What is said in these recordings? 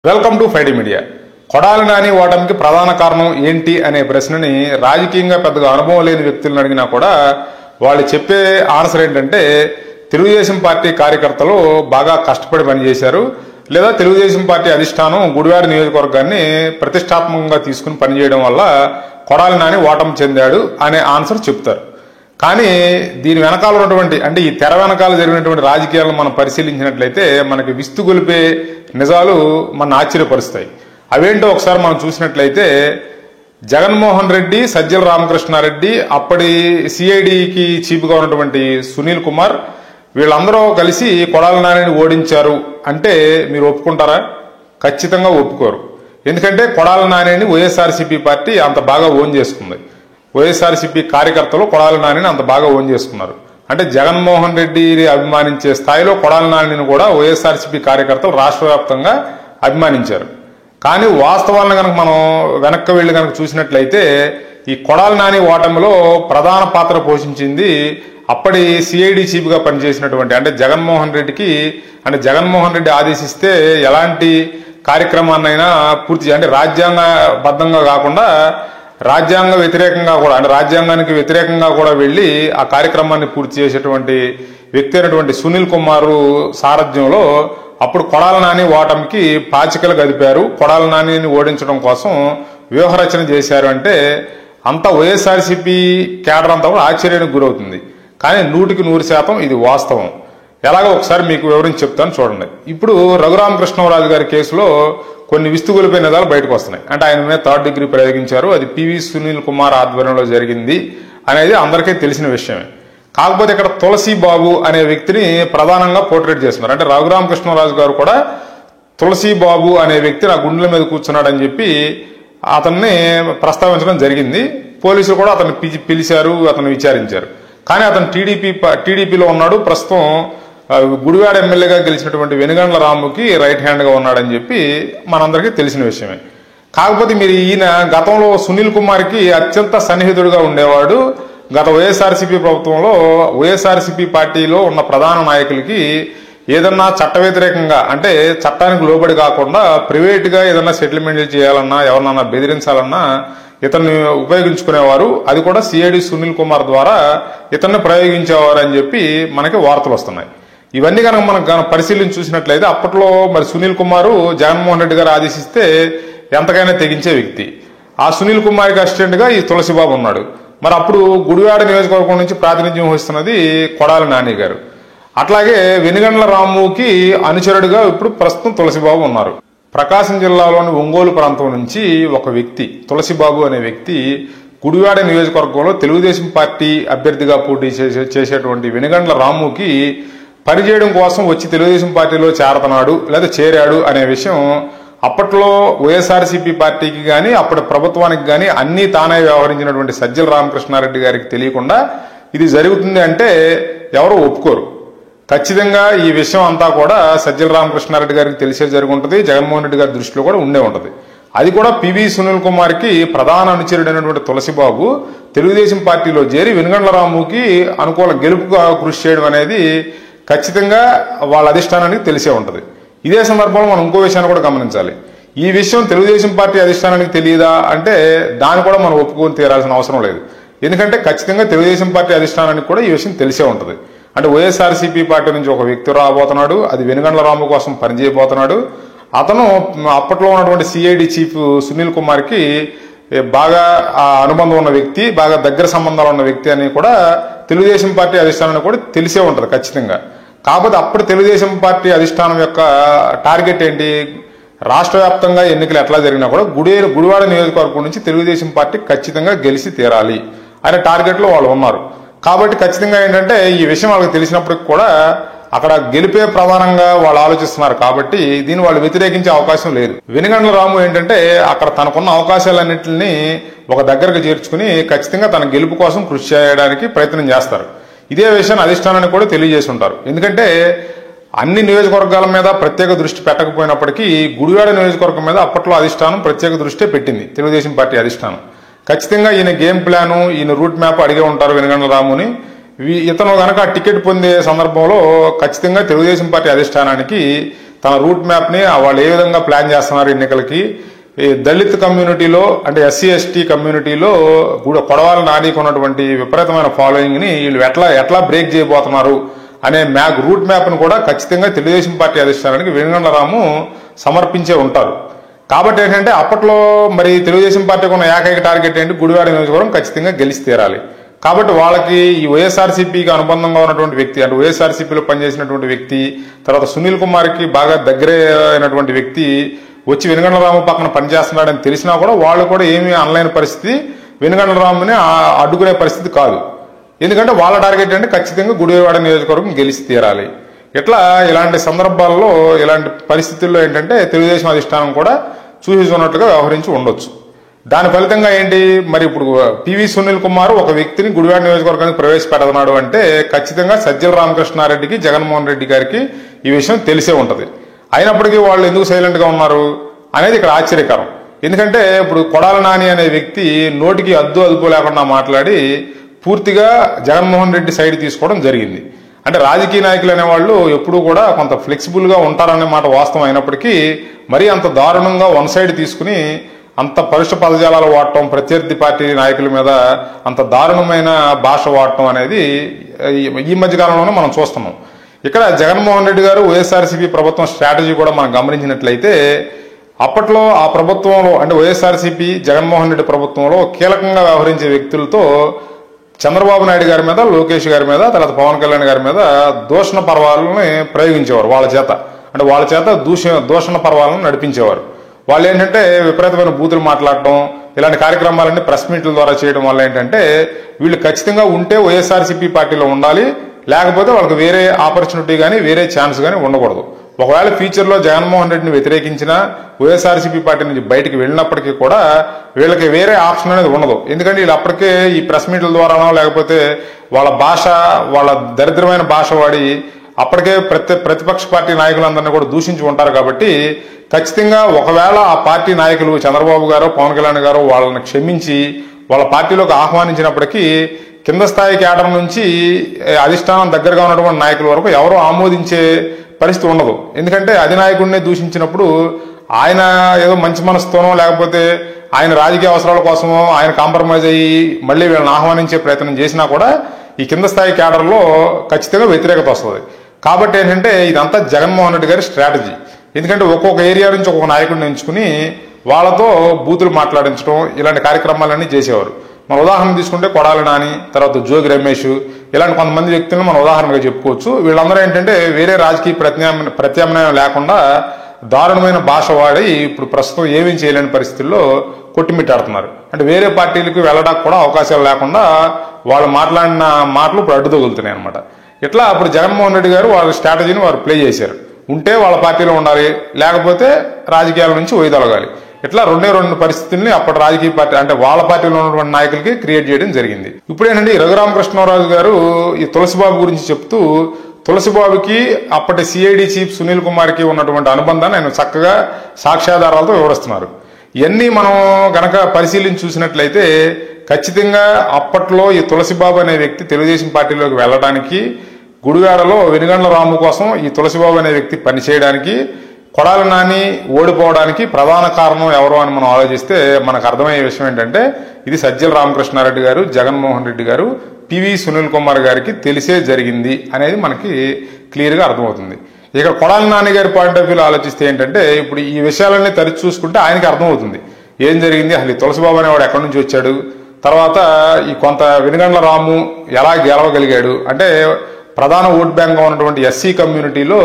Welcome to Friday media. Kodali Nani ఓటమికి ప్రధాన కారణం ఏంటి అనే ప్రశ్నని రాజకీయంగా పెద్దగా అనుభవం లేని వ్యక్తులను అడిగినా కూడా వాళ్ళు చెప్పే ఆన్సర్ ఏంటంటే తెలుగుదేశం పార్టీ కార్యకర్తలు బాగా కష్టపడి పనిచేశారు, లేదా తెలుగుదేశం పార్టీ అధిష్టానం గుడివాడ నియోజకవర్గాన్ని ప్రతిష్టాత్మకంగా తీసుకుని పనిచేయడం వల్ల కొడాలి నాని ఓటమి చెందాడు అనే ఆన్సర్ చెప్తారు. కానీ దీని వెనకాల ఉన్నటువంటి అంటే ఈ తెర వెనకాల జరిగినటువంటి రాజకీయాలను మనం పరిశీలించినట్లయితే మనకి విస్తుగొలిపే నిజాలు మన ఆశ్చర్యపరుస్తాయి. అవేంటో ఒకసారి మనం చూసినట్లయితే జగన్మోహన్ రెడ్డి, సజ్జల రామకృష్ణారెడ్డి, అప్పటి సిఐడికి చీఫ్గా ఉన్నటువంటి సునీల్ కుమార్ వీళ్ళందరూ కలిసి కొడాలి నానిని ఓడించారు అంటే మీరు ఒప్పుకుంటారా? ఖచ్చితంగా ఒప్పుకోరు. ఎందుకంటే కొడాలి నానిని వైఎస్ఆర్సీపీ పార్టీ అంత బాగా ఓన్ చేసుకుంది. వైఎస్ఆర్సీపీ కార్యకర్తలు కొడాలి నానిని అంత బాగా ఓన్ చేసుకున్నారు. అంటే జగన్మోహన్ రెడ్డిని అభిమానించే స్థాయిలో కొడాలి నానిని కూడా వైఎస్ఆర్సీపీ కార్యకర్తలు రాష్ట్ర వ్యాప్తంగా అభిమానించారు. కానీ వాస్తవాలను కనుక మనం వెనక్కి వెళ్లి కనుక చూసినట్లయితే ఈ కొడాలి నాని ఓటమిలో ప్రధాన పాత్ర పోషించింది అప్పటి సిఐడి చీఫ్గా పనిచేసినటువంటి అంటే జగన్మోహన్ రెడ్డికి అంటే జగన్మోహన్ రెడ్డి ఆదేశిస్తే ఎలాంటి కార్యక్రమాన్నైనా పూర్తి అంటే రాజ్యాంగబద్ధంగా కాకుండా రాజ్యాంగ వ్యతిరేకంగా కూడా అంటే రాజ్యాంగానికి వ్యతిరేకంగా కూడా వెళ్లి ఆ కార్యక్రమాన్ని పూర్తి చేసేటువంటి వ్యక్తి అయినటువంటి సునీల్ కుమార్ సారథ్యంలో అప్పుడు కొడాలి నాని ఓటమికి పాచికలు గదిపారు. కొడాలి నానిని ఓడించడం కోసం వ్యూహరచన చేశారు అంటే అంతా వైఎస్ఆర్సీపీ కేడర్ అంతా కూడా ఆశ్చర్యానికి గురవుతుంది. కానీ 100% ఇది వాస్తవం. ఎలాగో ఒకసారి మీకు వివరించి చెప్తాను చూడండి. ఇప్పుడు రఘురామకృష్ణరాజు గారి కేసులో కొన్ని విస్తుగొలిపే నిజాలు బయటకు వస్తున్నాయి. అంటే ఆయన మీద 3rd డిగ్రీ ప్రయోగించారు, అది పివి సునీల్ కుమార్ ఆధ్వర్యంలో జరిగింది అనేది అందరికీ తెలిసిన విషయమే. కాకపోతే ఇక్కడ తులసి బాబు అనే వ్యక్తిని ప్రధానంగా పోర్ట్రేట్ చేస్తున్నారు. అంటే రఘురామకృష్ణరాజు గారు కూడా తులసి బాబు అనే వ్యక్తి నా గుండెల మీద కూర్చున్నాడని చెప్పి అతన్ని ప్రస్తావించడం జరిగింది. పోలీసులు కూడా అతన్ని పిలిచారు, అతన్ని విచారించారు. కానీ అతను టీడీపీలో ఉన్నాడు. ప్రస్తుతం గుడివాడ ఎమ్మెల్యేగా గెలిచినటువంటి వెనుగండ్ల రాముకి రైట్ హ్యాండ్ గా ఉన్నాడని చెప్పి మనందరికీ తెలిసిన విషయమే. కాకపోతే మీరు ఈయన గతంలో సునీల్ కుమార్ కి అత్యంత సన్నిహితుడిగా ఉండేవాడు. గత వైఎస్ఆర్సీపీ ప్రభుత్వంలో వైఎస్ఆర్సీపీ పార్టీలో ఉన్న ప్రధాన నాయకులకి ఏదన్నా చట్ట వ్యతిరేకంగా అంటే చట్టానికి లోబడి కాకుండా ప్రైవేట్ గా ఏదన్నా సెటిల్మెంట్ చేయాలన్నా ఎవరినన్నా బెదిరించాలన్నా ఇతన్ని ఉపయోగించుకునేవారు. అది కూడా సిఐడి సునీల్ కుమార్ ద్వారా ఇతన్ని ప్రయోగించేవారు అని చెప్పి మనకి వార్తలు వస్తున్నాయి. ఇవన్నీ కనుక మనం పరిశీలించి చూసినట్లయితే అప్పట్లో మరి సునీల్ కుమార్ జగన్మోహన్ రెడ్డి గారు ఆదేశిస్తే ఎంతకైనా తెగించే వ్యక్తి. ఆ సునీల్ కుమార్కి అసిస్టెంట్ గా ఈ తులసిబాబు ఉన్నాడు. మరి అప్పుడు గుడివాడ నియోజకవర్గం నుంచి ప్రాతినిధ్యం వహిస్తున్నది కొడాలి నాని గారు. అట్లాగే వెనుగండ్ల రాముకి అనుచరుడిగా ఇప్పుడు ప్రస్తుతం తులసిబాబు ఉన్నారు. ప్రకాశం జిల్లాలోని ఒంగోలు ప్రాంతం నుంచి ఒక వ్యక్తి తులసిబాబు అనే వ్యక్తి గుడివాడ నియోజకవర్గంలో తెలుగుదేశం పార్టీ అభ్యర్థిగా పోటీ చేసేటువంటి వెనుగండ్ల రాముకి పనిచేయడం కోసం వచ్చి తెలుగుదేశం పార్టీలో చేరతన్నాడు లేదా చేరాడు అనే విషయం అప్పట్లో వైఎస్ఆర్సీపీ పార్టీకి కానీ అప్పటి ప్రభుత్వానికి కానీ అన్ని తానే వ్యవహరించినటువంటి సజ్జల రామకృష్ణారెడ్డి గారికి తెలియకుండా ఇది జరుగుతుంది అంటే ఎవరు ఒప్పుకోరు. ఖచ్చితంగా ఈ విషయం అంతా కూడా సజ్జల రామకృష్ణారెడ్డి గారికి తెలిసే జరుగుంటది, జగన్మోహన్ రెడ్డి గారి దృష్టిలో కూడా ఉండే ఉంటది. అది కూడా పివి సునీల్ కుమార్ కి ప్రధాన అనుచరుడైనటువంటి తులసిబాబు తెలుగుదేశం పార్టీలో చేరి వెనుగండ్ల రాముకి అనుకూల గెలుపుగా కృషి చేయడం అనేది ఖచ్చితంగా వాళ్ళ అధిష్టానానికి తెలిసే ఉంటది. ఇదే సందర్భంలో మనం ఇంకో విషయాన్ని కూడా గమనించాలి. ఈ విషయం తెలుగుదేశం పార్టీ అధిష్టానానికి తెలియదా అంటే దాన్ని కూడా మనం ఒప్పుకొని తీరాల్సిన అవసరం లేదు. ఎందుకంటే ఖచ్చితంగా తెలుగుదేశం పార్టీ అధిష్టానానికి కూడా ఈ విషయం తెలిసే ఉంటది. అంటే వైఎస్ఆర్సీపీ పార్టీ నుంచి ఒక వ్యక్తి రాబోతున్నాడు, అది వెనుగండ్ల రాము కోసం పనిచేయబోతున్నాడు. అతను అప్పట్లో ఉన్నటువంటి సిఐడి చీఫ్ సునీల్ కుమార్ కి బాగా అనుబంధం ఉన్న వ్యక్తి, బాగా దగ్గర సంబంధాలు ఉన్న వ్యక్తి అని కూడా తెలుగుదేశం పార్టీ అధిష్టానానికి కూడా తెలిసే ఉంటది ఖచ్చితంగా. కాకపోతే అప్పటి తెలుగుదేశం పార్టీ అధిష్టానం యొక్క టార్గెట్ ఏంటి? రాష్ట్ర వ్యాప్తంగా ఎన్నికలు ఎట్లా జరిగినా కూడా గుడివాడ నియోజకవర్గం నుంచి తెలుగుదేశం పార్టీ ఖచ్చితంగా గెలిచి తీరాలి అనే టార్గెట్ లో వాళ్ళు ఉన్నారు. కాబట్టి ఖచ్చితంగా ఏంటంటే ఈ విషయం వాళ్ళకి తెలిసినప్పటికి కూడా అక్కడ గెలిపే ప్రధానంగా వాళ్ళు ఆలోచిస్తున్నారు. కాబట్టి దీన్ని వాళ్ళు వ్యతిరేకించే అవకాశం లేదు. వెనుగండ్ల రాము ఏంటంటే అక్కడ తనకున్న అవకాశాలన్నింటినీ ఒక దగ్గరకు చేర్చుకుని ఖచ్చితంగా తన గెలుపు కోసం కృషి చేయడానికి ప్రయత్నం చేస్తారు. ఇదే విషయాన్ని అధిష్టానానికి కూడా తెలియజేసి ఉంటారు. ఎందుకంటే అన్ని నియోజకవర్గాల మీద ప్రత్యేక దృష్టి పెట్టకపోయినప్పటికీ గుడివాడ నియోజకవర్గం మీద అప్పట్లో అధిష్టానం ప్రత్యేక దృష్టి పెట్టింది తెలుగుదేశం పార్టీ అధిష్టానం. ఖచ్చితంగా ఈయన గేమ్ ప్లాను, ఈయన రూట్ మ్యాప్ అడిగే ఉంటారు వెనుగండ్ల రాముని. ఇతను గనక టికెట్ పొందే సందర్భంలో ఖచ్చితంగా తెలుగుదేశం పార్టీ అధిష్టానానికి తన రూట్ మ్యాప్ ని వాళ్ళు ఏ విధంగా ప్లాన్ చేస్తున్నారు ఎన్నికలకి, ఈ దళిత్ కమ్యూనిటీలో అంటే ఎస్సీ ఎస్టీ కమ్యూనిటీలో కొడవలి నానికి ఉన్నటువంటి విపరీతమైన ఫాలోయింగ్ ని వీళ్ళు ఎట్లా బ్రేక్ చేయబోతున్నారు అనే రూట్ మ్యాప్ ను కూడా ఖచ్చితంగా తెలుగుదేశం పార్టీ అధిష్టానానికి వెనుగండ్ల రాము సమర్పించే ఉంటారు. కాబట్టి ఏంటంటే అప్పట్లో మరి తెలుగుదేశం పార్టీకి ఉన్న ఏకైక టార్గెట్ ఏంటి, గుడివాడ నియోజకవర్గం ఖచ్చితంగా గెలిచి తీరాలి. కాబట్టి వాళ్ళకి ఈ వైఎస్ఆర్సీపీకి అనుబంధంగా ఉన్నటువంటి వ్యక్తి అంటే వైఎస్ఆర్సీపీలో పనిచేసినటువంటి వ్యక్తి, తర్వాత సునీల్ కుమార్కి బాగా దగ్గరే అయినటువంటి వ్యక్తి వచ్చి వెనుగండ్ల రాము పక్కన పనిచేస్తున్నాడని తెలిసినా కూడా వాళ్ళు కూడా ఏమీ అనలేని పరిస్థితి, వెనుగండ్ల రాముని అడ్డుకునే పరిస్థితి కాదు. ఎందుకంటే వాళ్ళ టార్గెట్ అంటే ఖచ్చితంగా గుడివాడ నియోజకవర్గం గెలిచి తీరాలి. ఇలాంటి సందర్భాల్లో ఇలాంటి పరిస్థితుల్లో ఏంటంటే తెలుగుదేశం అధిష్టానం కూడా చూసుకున్నట్టుగా వ్యవహరించి ఉండొచ్చు. దాని ఫలితంగా ఏంటి, మరి ఇప్పుడు పివి సునీల్ కుమార్ ఒక వ్యక్తిని గుడివాడ నియోజకవర్గానికి ప్రవేశపెడుతున్నాడు అంటే ఖచ్చితంగా సజ్జల రామకృష్ణారెడ్డికి, జగన్మోహన్ రెడ్డి గారికి ఈ విషయం తెలిసే ఉంటది. అయినప్పటికీ వాళ్ళు ఎందుకు సైలెంట్ గా ఉన్నారు అనేది ఇక్కడ ఆశ్చర్యకరం. ఎందుకంటే ఇప్పుడు కొడాలి నాని అనే వ్యక్తి నోటికి అదుపు లేకుండా మాట్లాడి పూర్తిగా జగన్మోహన్ రెడ్డి సైడ్ తీసుకోవడం జరిగింది. అంటే రాజకీయ నాయకులు అనేవాళ్ళు ఎప్పుడూ కూడా కొంత ఫ్లెక్సిబుల్ గా ఉంటారనే మాట వాస్తవం అయినప్పటికీ మరీ అంత దారుణంగా వన్ సైడ్ తీసుకుని అంత పరుష పదజాలాలు వాడటం, ప్రత్యర్థి పార్టీ నాయకుల మీద అంత దారుణమైన భాష వాడటం అనేది ఈ మధ్య కాలంలోనే మనం చూస్తున్నాం. ఇక్కడ జగన్మోహన్ రెడ్డి గారు వైఎస్ఆర్సీపీ ప్రభుత్వం స్ట్రాటజీ కూడా మనం గమనించినట్లయితే అప్పట్లో ఆ ప్రభుత్వంలో అంటే వైఎస్ఆర్సీపీ జగన్మోహన్ రెడ్డి ప్రభుత్వంలో కీలకంగా వ్యవహరించే వ్యక్తులతో చంద్రబాబు నాయుడు గారి మీద, లోకేష్ గారి మీద, తర్వాత పవన్ కళ్యాణ్ గారి మీద దూషణ పర్వాలని ప్రయోగించేవారు. వాళ్ళ చేత దూషణ పర్వాలను నడిపించేవారు. వాళ్ళు ఏంటంటే విపరీతమైన బూతులు మాట్లాడటం, ఇలాంటి కార్యక్రమాలన్నీ ప్రెస్ మీట్ల ద్వారా చేయడం వల్ల ఏంటంటే వీళ్ళు ఖచ్చితంగా ఉంటే వైఎస్ఆర్సీపీ పార్టీలో ఉండాలి, లేకపోతే వాళ్ళకి వేరే ఆపర్చునిటీ కానీ వేరే ఛాన్స్ కానీ ఉండకూడదు. ఒకవేళ ఫ్యూచర్ లో జగన్మోహన్ రెడ్డిని వ్యతిరేకించిన వైఎస్ఆర్సీపీ పార్టీ నుంచి బయటికి వెళ్ళినప్పటికీ కూడా వీళ్ళకి వేరే ఆప్షన్ అనేది ఉండదు. ఎందుకంటే వీళ్ళు అప్పటికే ఈ ప్రెస్ మీట్ల ద్వారానో లేకపోతే వాళ్ళ దరిద్రమైన భాష వాడి అప్పటికే ప్రతిపక్ష పార్టీ నాయకులందరినీ కూడా దూషించి ఉంటారు. కాబట్టి ఖచ్చితంగా ఒకవేళ ఆ పార్టీ నాయకులు చంద్రబాబు గారు, పవన్ కళ్యాణ్ గారు వాళ్ళని క్షమించి వాళ్ళ పార్టీలోకి ఆహ్వానించినప్పటికీ కింద స్థాయి కేడర్ నుంచి అధిష్టానం దగ్గరగా ఉన్నటువంటి నాయకుల వరకు ఎవరో ఆమోదించే పరిస్థితి ఉండదు. ఎందుకంటే అధినాయకుడిని దూషించినప్పుడు ఆయన ఏదో మంచి మనసుతోనో లేకపోతే ఆయన రాజకీయ అవసరాల కోసమో ఆయన కాంప్రమైజ్ అయ్యి మళ్ళీ వీళ్ళని ఆహ్వానించే ప్రయత్నం చేసినా కూడా ఈ కింద స్థాయి కేడర్లో ఖచ్చితంగా వ్యతిరేకత వస్తుంది. కాబట్టి ఏంటంటే ఇదంతా జగన్మోహన్ రెడ్డి గారి స్ట్రాటజీ. ఎందుకంటే ఒక్కొక్క ఏరియా నుంచి ఒక్కొక్క నాయకుడిని ఎంచుకుని వాళ్ళతో బూతులు మాట్లాడించడం ఇలాంటి కార్యక్రమాలన్నీ చేసేవారు. మన ఉదాహరణ తీసుకుంటే కొడాలి నాని, తర్వాత జోగి రమేష్, ఇలాంటి కొంతమంది వ్యక్తులను మనం ఉదాహరణగా చెప్పుకోవచ్చు. వీళ్ళందరూ ఏంటంటే వేరే రాజకీయ ప్రత్యామ్నాయం లేకుండా దారుణమైన భాష వాడి ఇప్పుడు ప్రస్తుతం ఏమీ చేయలేని పరిస్థితుల్లో కొట్టిమిట్టాడుతున్నారు. అంటే వేరే పార్టీలకు వెళ్ళడానికి కూడా అవకాశాలు లేకుండా వాళ్ళు మాట్లాడిన మాటలు ఇప్పుడు అడ్డు తగులుతున్నాయి అనమాట. ఇట్లా అప్పుడు జగన్మోహన్ రెడ్డి గారు వాళ్ళ స్ట్రాటజీని వారు ప్లే చేశారు. ఉంటే వాళ్ళ పార్టీలో ఉండాలి, లేకపోతే రాజకీయాల నుంచి వైదొలగాలి. ఇట్లా రెండు పరిస్థితుల్ని అప్పటి రాజకీయ పార్టీ అంటే వాళ్ళ పార్టీలో ఉన్నటువంటి నాయకులకి క్రియేట్ చేయడం జరిగింది. ఇప్పుడు ఏంటంటే రఘురామకృష్ణరాజు గారు ఈ తులసిబాబు గురించి చెప్తూ తులసిబాబుకి అప్పటి సిఐడి చీఫ్ సునీల్ కుమార్కి ఉన్నటువంటి అనుబంధాన్ని ఆయన చక్కగా సాక్ష్యాధారాలతో వివరిస్తున్నారు. ఇవన్నీ మనం గనక పరిశీలించి చూసినట్లయితే ఖచ్చితంగా అప్పట్లో ఈ తులసిబాబు అనే వ్యక్తి తెలుగుదేశం పార్టీలోకి వెళ్ళడానికి, గుడివాడలో వెనుగండ్ల రాము కోసం ఈ తులసిబాబు అనే వ్యక్తి పనిచేయడానికి, కొడాలి నాని ఓడిపోవడానికి ప్రధాన కారణం ఎవరు అని మనం ఆలోచిస్తే మనకు అర్థమయ్యే విషయం ఏంటంటే ఇది సజ్జల రామకృష్ణారెడ్డి గారు, జగన్మోహన్ రెడ్డి గారు, పివి సునీల్ కుమార్ గారికి తెలిసే జరిగింది అనేది మనకి క్లియర్ గా అర్థమవుతుంది. ఇక్కడ కొడాలి నాని గారి పాయింట్ ఆఫ్ వ్యూలో ఆలోచిస్తే ఏంటంటే ఇప్పుడు ఈ విషయాలన్నీ తరచి చూసుకుంటే ఆయనకి అర్థమవుతుంది ఏం జరిగింది, అసలు తులసిబాబు అనేవాడు ఎక్కడి నుంచి వచ్చాడు, తర్వాత ఈ కొంత వెనుగండ్ల రాము ఎలా గెలవగలిగాడు, అంటే ప్రధాన ఓట్ బ్యాంక్ గా ఉన్నటువంటి ఎస్సీ కమ్యూనిటీలో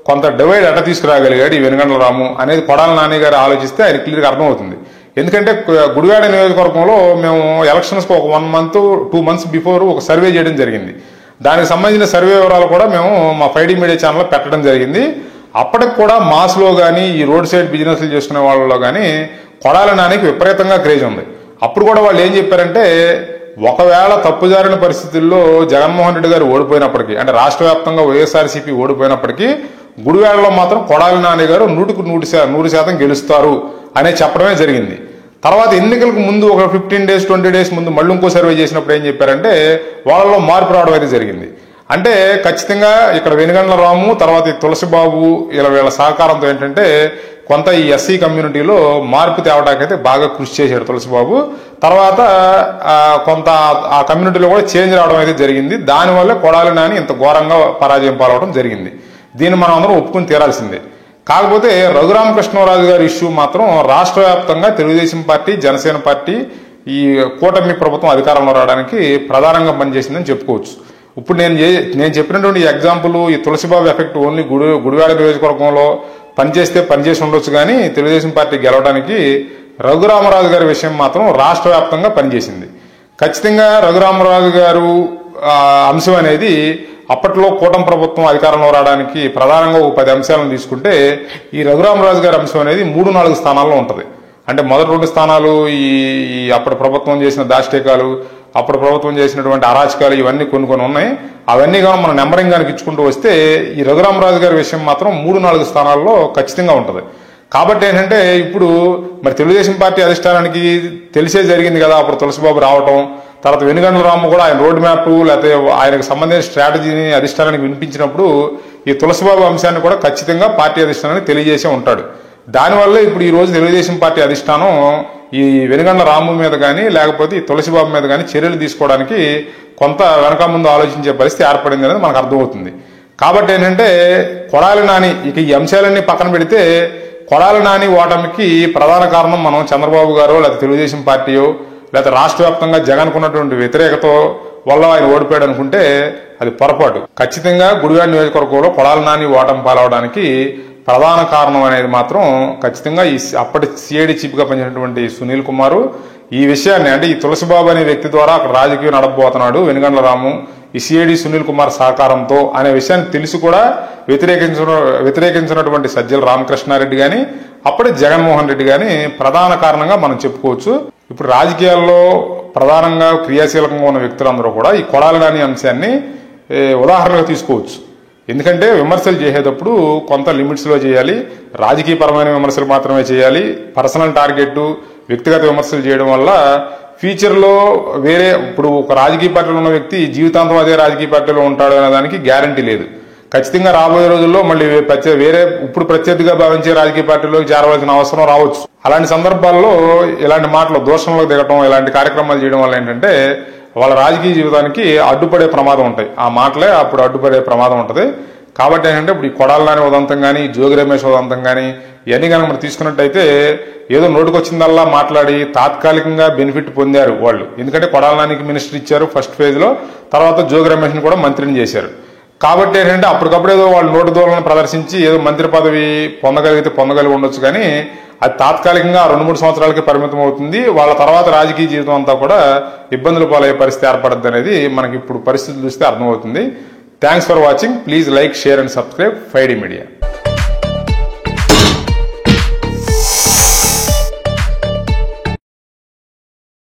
కొంత డివైడ్ ఎట్లా తీసుకురాగలిగాడు ఈ వెనుగండ్ల రాము అనేది కొడాలి నాని గారు ఆలోచిస్తే ఆయన క్లియర్గా అర్థమవుతుంది. ఎందుకంటే గుడివాడ నియోజకవర్గంలో మేము ఎలక్షన్స్ కు ఒక 1 month 2 months బిఫోర్ ఒక సర్వే చేయడం జరిగింది. దానికి సంబంధించిన సర్వే వివరాలు కూడా మేము మా 5D మీడియా ఛానల్లో పెట్టడం జరిగింది. అప్పటికి కూడా మాస్లో కానీ ఈ రోడ్ సైడ్ బిజినెస్లు చేసుకునే వాళ్ళలో కానీ కొడాలి నానికి విపరీతంగా క్రేజ్ ఉంది. అప్పుడు కూడా వాళ్ళు ఏం చెప్పారంటే ఒకవేళ తప్పుజారిన పరిస్థితుల్లో జగన్మోహన్ రెడ్డి గారు ఓడిపోయినప్పటికీ అంటే రాష్ట్ర వ్యాప్తంగా వైఎస్ఆర్సీపీ ఓడిపోయినప్పటికీ గుడివాడలో మాత్రం కొడాలి నాని గారు 100% గెలుస్తారు అనే చెప్పడమే జరిగింది. తర్వాత ఎన్నికలకు ముందు ఒక 15 days 20 days ముందు మళ్ళీ ఇంకో సర్వే చేసినప్పుడు ఏం చెప్పారంటే వాళ్ళలో మార్పు రావడం అయితే జరిగింది. అంటే ఖచ్చితంగా ఇక్కడ వెనుగండ్ల రాము తర్వాత ఈ తులసిబాబు వీళ్ళ సహకారంతో ఏంటంటే కొంత ఈ ఎస్సీ కమ్యూనిటీలో మార్పు తేవడానికైతే బాగా కృషి చేశాడు తులసిబాబు. తర్వాత కొంత ఆ కమ్యూనిటీలో కూడా చేంజ్ రావడం అయితే జరిగింది. దానివల్ల కొడాలి నాని ఇంత ఘోరంగా పరాజయం పాలవడం జరిగింది. దీన్ని మనం అందరం ఒప్పుకుని తీరాల్సిందే. కాకపోతే రఘురామకృష్ణరాజు గారి ఇష్యూ మాత్రం రాష్ట్ర వ్యాప్తంగా తెలుగుదేశం పార్టీ, జనసేన పార్టీ ఈ కూటమి ప్రభుత్వం అధికారంలో రావడానికి ప్రధానంగా పనిచేసిందని చెప్పుకోవచ్చు. ఇప్పుడు నేను చెప్పినటువంటి ఎగ్జాంపుల్ ఈ తులసిబాబు ఎఫెక్ట్ ఓన్లీ గుడివాడ నియోజకవర్గంలో పనిచేసి ఉండొచ్చు, కానీ తెలుగుదేశం పార్టీ గెలవడానికి రఘురామరాజు గారి విషయం మాత్రం రాష్ట్ర వ్యాప్తంగా పనిచేసింది. ఖచ్చితంగా రఘురామరాజు గారు అంశం అనేది అప్పట్లో కూటమి ప్రభుత్వం అధికారంలో రావడానికి ప్రధానంగా 10 అంశాలను తీసుకుంటే ఈ రఘురామరాజు గారి అంశం అనేది 3-4 స్థానాల్లో ఉంటుంది. అంటే మొదటి 2 స్థానాలు ఈ అప్పటి ప్రభుత్వం చేసిన దాష్టికాలు, అప్పుడు ప్రభుత్వం చేసినటువంటి అరాచకాలు ఇవన్నీ కొన్ని ఉన్నాయి. అవన్నీ కానీ మనం నెంబరింగ్ గానికి ఇచ్చుకుంటూ వస్తే ఈ రఘురామరాజు గారి విషయం మాత్రం 3-4 స్థానాల్లో ఖచ్చితంగా ఉంటుంది. కాబట్టి ఏంటంటే ఇప్పుడు మరి తెలుగుదేశం పార్టీ అధిష్టానానికి తెలిసే జరిగింది కదా అప్పుడు తులసిబాబు రావటం, తర్వాత వెనుగండ్ల రాము కూడా ఆయన రోడ్ మ్యాప్ లేకపోతే ఆయనకు సంబంధించిన స్ట్రాటజీని అధిష్టానానికి వినిపించినప్పుడు ఈ తులసిబాబు అంశాన్ని కూడా ఖచ్చితంగా పార్టీ అధిష్టానానికి తెలియజేసే ఉంటాడు. దానివల్ల ఇప్పుడు ఈ రోజు తెలుగుదేశం పార్టీ అధిష్టానం ఈ వెనుగండ్ల రాము మీద కానీ లేకపోతే ఈ తులసిబాబు మీద కానీ చర్యలు తీసుకోవడానికి కొంత వెనక ముందు ఆలోచించే పరిస్థితి ఏర్పడింది అనేది మనకు అర్థమవుతుంది. కాబట్టి ఏంటంటే కొడాలి నాని ఇక ఈ అంశాలన్నీ పక్కన పెడితే కొడాలి నాని ఓటమికి ప్రధాన కారణం మనం చంద్రబాబు గారో లేకపోతే తెలుగుదేశం పార్టీయో లేకపోతే రాష్ట్ర వ్యాప్తంగా జగన్కు ఉన్నటువంటి వ్యతిరేకత వల్ల ఆయన ఓడిపోయాడు అనుకుంటే అది పొరపాటు. ఖచ్చితంగా గుడివాడ నియోజకవర్గంలో కొడాలి నాని ఓటమి పాలవడానికి ప్రధాన కారణం అనేది మాత్రం ఖచ్చితంగా ఈ అప్పటి సిఐడి చీఫ్ గా పనిచేసినటువంటి సునీల్ కుమార్ ఈ విషయాన్ని అంటే ఈ తులసిబాబు అనే వ్యక్తి ద్వారా అక్కడ రాజకీయం నడపబోతున్నాడు వెనుగండ్ల రాము ఈ సిఐడి సునీల్ కుమార్ సహకారంతో అనే విషయాన్ని తెలిసి కూడా వ్యతిరేకించినటువంటి సజ్జల రామకృష్ణారెడ్డి గాని అప్పటి జగన్మోహన్ రెడ్డి గాని ప్రధాన కారణంగా మనం చెప్పుకోవచ్చు. ఇప్పుడు రాజకీయాల్లో ప్రధానంగా క్రియాశీలకంగా ఉన్న వ్యక్తులందరూ కూడా ఈ కొడాలి నాని అంశాన్ని ఉదాహరణగా తీసుకోవచ్చు. ఎందుకంటే విమర్శలు చేసేటప్పుడు కొంత లిమిట్స్ లో చేయాలి, రాజకీయపరమైన విమర్శలు మాత్రమే చేయాలి. పర్సనల్ టార్గెట్, వ్యక్తిగత విమర్శలు చేయడం వల్ల ఫ్యూచర్ లో వేరే ఇప్పుడు ఒక రాజకీయ పార్టీలో ఉన్న వ్యక్తి జీవితాంతం అదే రాజకీయ పార్టీలో ఉంటాడు అనే దానికి గ్యారంటీ లేదు. ఖచ్చితంగా రాబోయే రోజుల్లో మళ్ళీ వేరే ఇప్పుడు ప్రత్యర్థిగా భావించే రాజకీయ పార్టీలోకి చేరవలసిన అవసరం రావచ్చు. అలాంటి సందర్భాల్లో ఇలాంటి మాటలు దోషంలోకి దిగటం ఇలాంటి కార్యక్రమాలు చేయడం వల్ల ఏంటంటే వాళ్ళ రాజకీయ జీవితానికి అడ్డుపడే ప్రమాదం ఉంటాయి. ఆ మాటలే అప్పుడు అడ్డుపడే ప్రమాదం ఉంటుంది. కాబట్టి ఏంటంటే ఇప్పుడు ఈ కొడాలి నాని ఉదంతం కానీ జోగి రమేష్ ఉదంతం కానీ ఇవన్నీ కనుక మనం తీసుకున్నట్టయితే ఏదో నోటుకొచ్చిందల్లా మాట్లాడి తాత్కాలికంగా బెనిఫిట్ పొందారు వాళ్ళు. ఎందుకంటే కొడాలి నానికి మినిస్టర్ ఇచ్చారు ఫస్ట్ ఫేజ్ లో, తర్వాత జోగి రమేష్ ని కూడా మంత్రిని చేశారు. కాబట్టి ఏంటంటే అప్పటికప్పుడు ఏదో వాళ్ళు నోటు దూలను ప్రదర్శించి ఏదో మంత్రి పదవి పొందగలిగి ఉండొచ్చు, కానీ అది తాత్కాలికంగా 2-3 సంవత్సరాలకి పరిమితం అవుతుంది. వాళ్ళ తర్వాత రాజకీయ జీవితం అంతా కూడా ఇబ్బందులు పాలయ్యే పరిస్థితి ఏర్పడుతుంది అనేది మనకి ఇప్పుడు పరిస్థితులు చూస్తే అర్థమవుతుంది. Thanks for watching. Please like, share and subscribe 5D media.